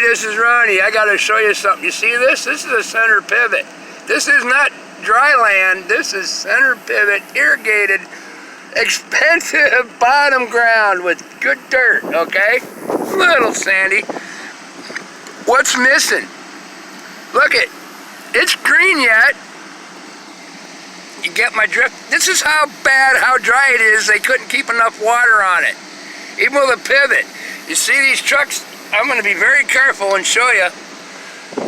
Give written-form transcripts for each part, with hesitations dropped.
this is Ronnie. I gotta show you something. You see this? This is a center pivot. This is not dry land. This is center pivot, irrigated, expensive bottom ground with good dirt, okay? Little sandy. What's missing? Look it. It's green yet. You get my drift? This is how bad, how dry it is. They couldn't keep enough water on it. Even with a pivot. You see these trucks? I'm going to be very careful and show you.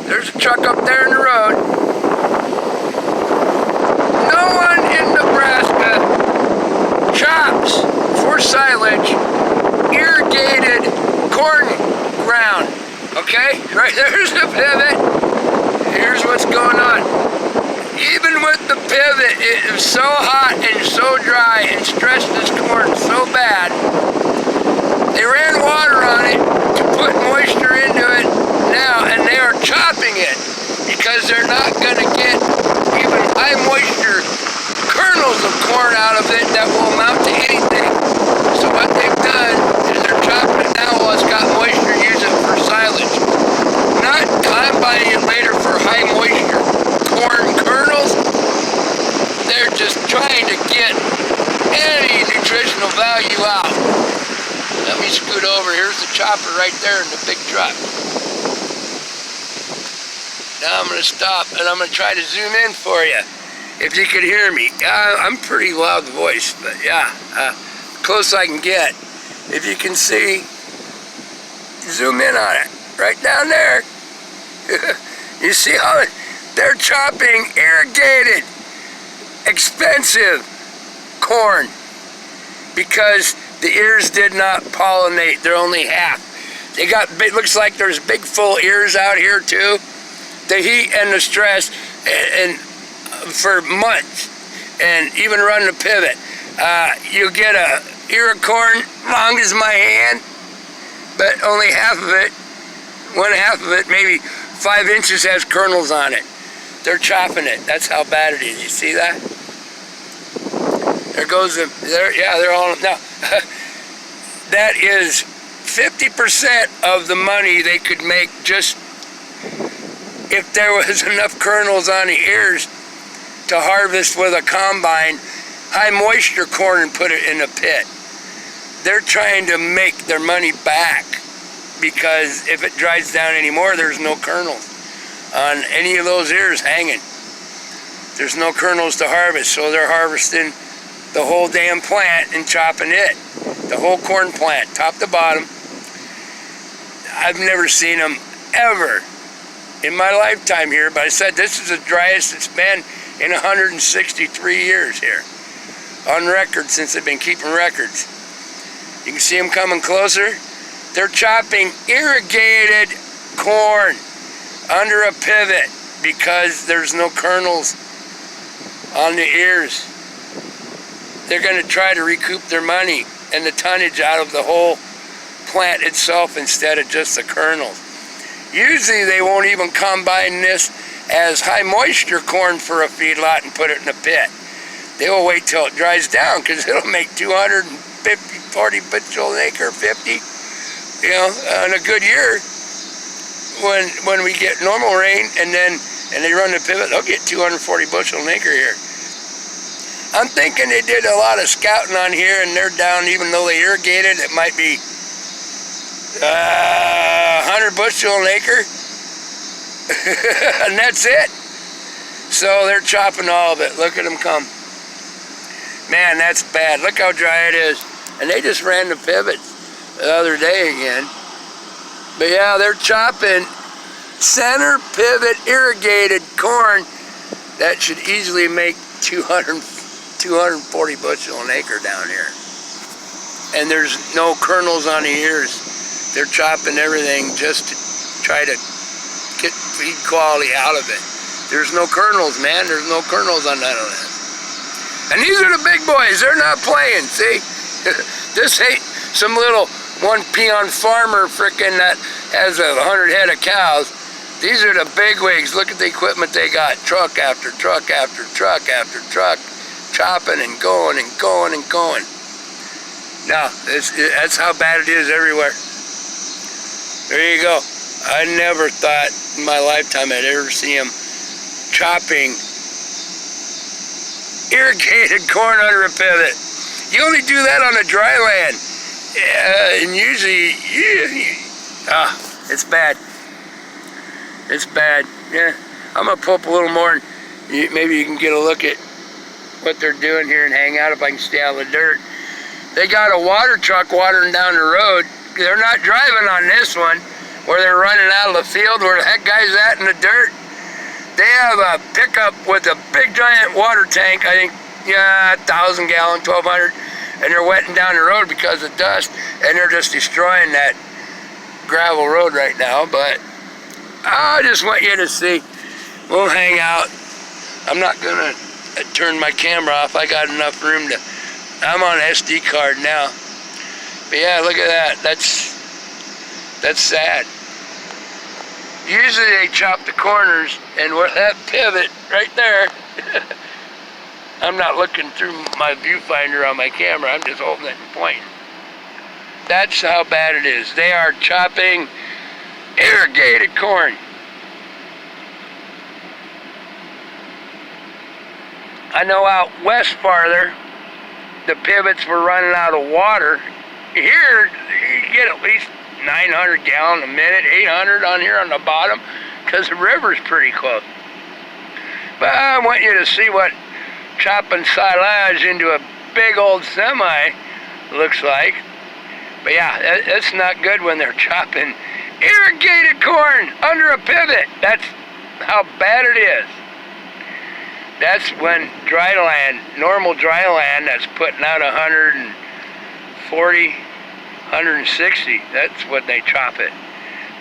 There's a truck up there in the road. No one in Nebraska chops for silage irrigated corn ground. Okay? Right there's the pivot. Here's what's going on. Even with the pivot, it is so hot and so dry and stressed this corn so bad. They ran water on it to put moisture into it now, and they are chopping it because they're not going to get even high moisture kernels of corn out of it that will amount to anything. So what they've done is they're chopping it now while it's got moisture, use it for silage. Not combining it later for high moisture corn kernels. They're just trying to get any nutritional value out. Let me scoot over. Here's the chopper right there in the big truck. Now I'm going to stop and I'm going to try to zoom in for you. If you could hear me. I'm pretty loud voice, but yeah, close I can get. If you can see, zoom in on it. Right down there. You see how they're chopping irrigated, expensive corn because the ears did not pollinate. They're only half. They got big, looks like there's big full ears out here too. The heat and the stress and for months, and even run the pivot. You get a ear of corn long as my hand, but only half of it, one half of it, maybe 5 inches has kernels on it. They're chopping it. That's how bad it is. You see that? There goes the, they're all, now, that is 50% of the money they could make just if there was enough kernels on the ears to harvest with a combine, high moisture corn and put it in a pit. They're trying to make their money back because if it dries down anymore, there's no kernels on any of those ears hanging. There's no kernels to harvest, so they're harvesting the whole damn plant and chopping it. The whole corn plant, top to bottom. I've never seen them ever in my lifetime here, but I said this is the driest it's been in 163 years here. On record, since they've been keeping records. You can see them coming closer. They're chopping irrigated corn under a pivot because there's no kernels on the ears. They're going to try to recoup their money and the tonnage out of the whole plant itself instead of just the kernels. Usually they won't even combine this as high moisture corn for a feedlot and put it in a pit. They will wait till it dries down because it'll make 250, 40 bushel an acre, 50. You know, in a good year, when we get normal rain and they run the pivot, they'll get 240 bushel an acre here. I'm thinking they did a lot of scouting on here and they're down, even though they irrigated, it might be 100 bushel an acre. And that's it. So they're chopping all of it. Look at them come. Man, that's bad. Look how dry it is. And they just ran the pivot the other day again. But yeah, they're chopping center pivot irrigated corn that should easily make 240 bushel an acre down here. And there's no kernels on the ears. They're chopping everything just to try to get feed quality out of it. There's no kernels, man. There's no kernels on none of this. And these are the big boys. They're not playing, see? This ain't some little one peon farmer frickin' that has 100 head of cows. These are the big wigs. Look at the equipment they got. Truck after truck after truck after truck. Chopping and going and going and going. Now, that's how bad it is everywhere. There you go. I never thought in my lifetime I'd ever see them chopping irrigated corn under a pivot. You only do that on a dry land. And usually, it's bad. It's bad. Yeah, I'm gonna pull up a little more, and maybe you can get a look at what they're doing here and hang out if I can stay out of the dirt. They got a water truck watering down the road. They're not driving on this one, where they're running out of the field where the heck guy's at in the dirt. They have a pickup with a big giant water tank, I think, 1,000 gallon, 1,200, and they're wetting down the road because of dust, and they're just destroying that gravel road right now. But I just want you to see. We'll hang out. I'm not gonna turn my camera off. I got enough room to. I'm on SD card now. But yeah, look at that. That's sad. Usually they chop the corners, and with that pivot right there, I'm not looking through my viewfinder on my camera, I'm just holding it and pointing. That's how bad it is. They are chopping irrigated corn. I know out west farther, the pivots were running out of water. Here, you get at least 900 gallon a minute, 800 on here on the bottom, because the river's pretty close. But I want you to see what chopping silage into a big old semi looks like. But yeah, it's not good when they're chopping irrigated corn under a pivot. That's how bad it is. That's when dry land, normal dry land that's putting out 140, 160, that's what they chop it.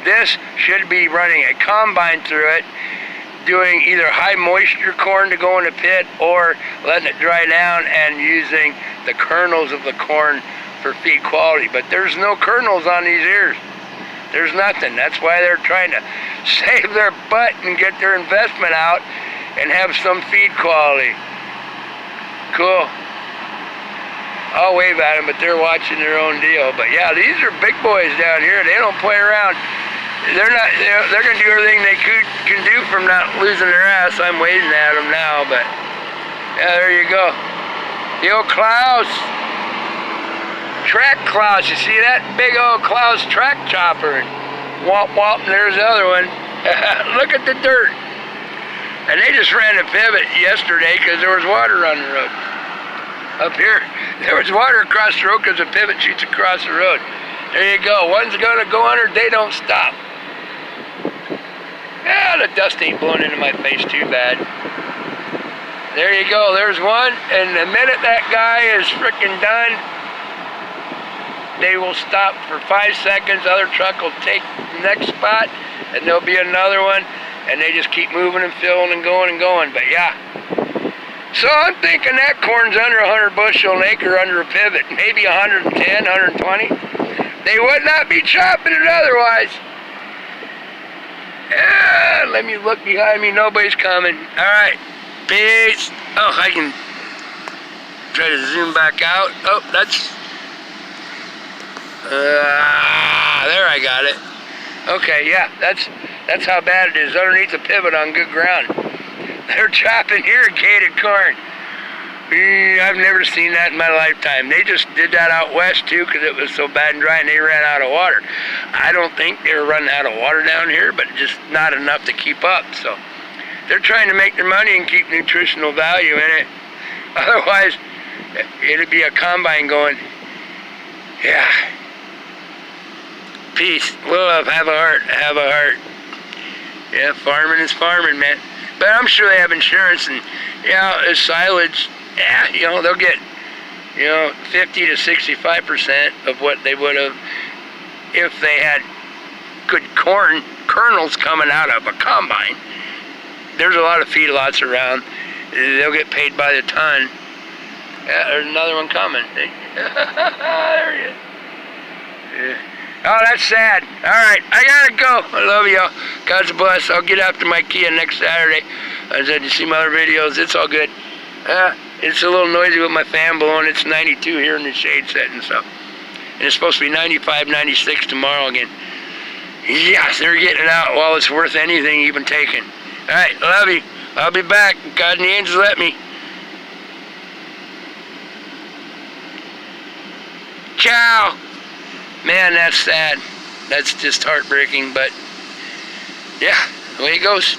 This should be running a combine through it, doing either high moisture corn to go in the pit or letting it dry down and using the kernels of the corn for feed quality. But there's no kernels on these ears. There's nothing. That's why they're trying to save their butt and get their investment out and have some feed quality. Cool. I'll wave at them, but they're watching their own deal. But yeah, these are big boys down here. They don't play around. They're not. They're going to do everything they can do from not losing their ass. I'm waving at them now, but yeah, there you go. The old Klaus, track Klaus. You see that big old Klaus track chopper? Womp womp. And there's the other one. Look at the dirt. And they just ran a pivot yesterday because there was water on the road. Up here, there was water across the road because the pivot shoots across the road. There you go. One's going to go under, they don't stop. Yeah, the dust ain't blowing into my face too bad. There you go. There's one. And the minute that guy is freaking done, they will stop for 5 seconds. The other truck will take the next spot, and there'll be another one. And they just keep moving and filling and going and going. But yeah. So I'm thinking that corn's under 100 bushel an acre under a pivot, maybe 110, 120. They would not be chopping it otherwise. Yeah, let me look behind me, nobody's coming. All right, peace. Oh, I can try to zoom back out. Oh, that's, there I got it. Okay, yeah, that's how bad it is, underneath the pivot on good ground. They're chopping irrigated corn. I've never seen that in my lifetime. They just did that out west too because it was so bad and dry and they ran out of water. I don't think they were running out of water down here, but just not enough to keep up. So they're trying to make their money and keep nutritional value in it. Otherwise, it'd be a combine going, yeah. Peace, love, have a heart, have a heart. Yeah, farming is farming, man. But I'm sure they have insurance and, it's silage. Yeah, they'll get, 50 to 65% of what they would have if they had good corn kernels coming out of a combine. There's a lot of feedlots around. They'll get paid by the ton. Yeah, there's another one coming. There he is. Yeah. Oh, that's sad. All right, I gotta go. I love y'all. God's bless. I'll get after my Kia next Saturday. I said, you see my other videos? It's all good. It's a little noisy with my fan blowing. It's 92 here in the shade setting, so. And it's supposed to be 95, 96 tomorrow again. Yeah, they're getting out while it's worth anything even taking. All right, love you. I'll be back. God and the angels let me. Ciao. Man, that's sad. That's just heartbreaking, but yeah, the way it goes.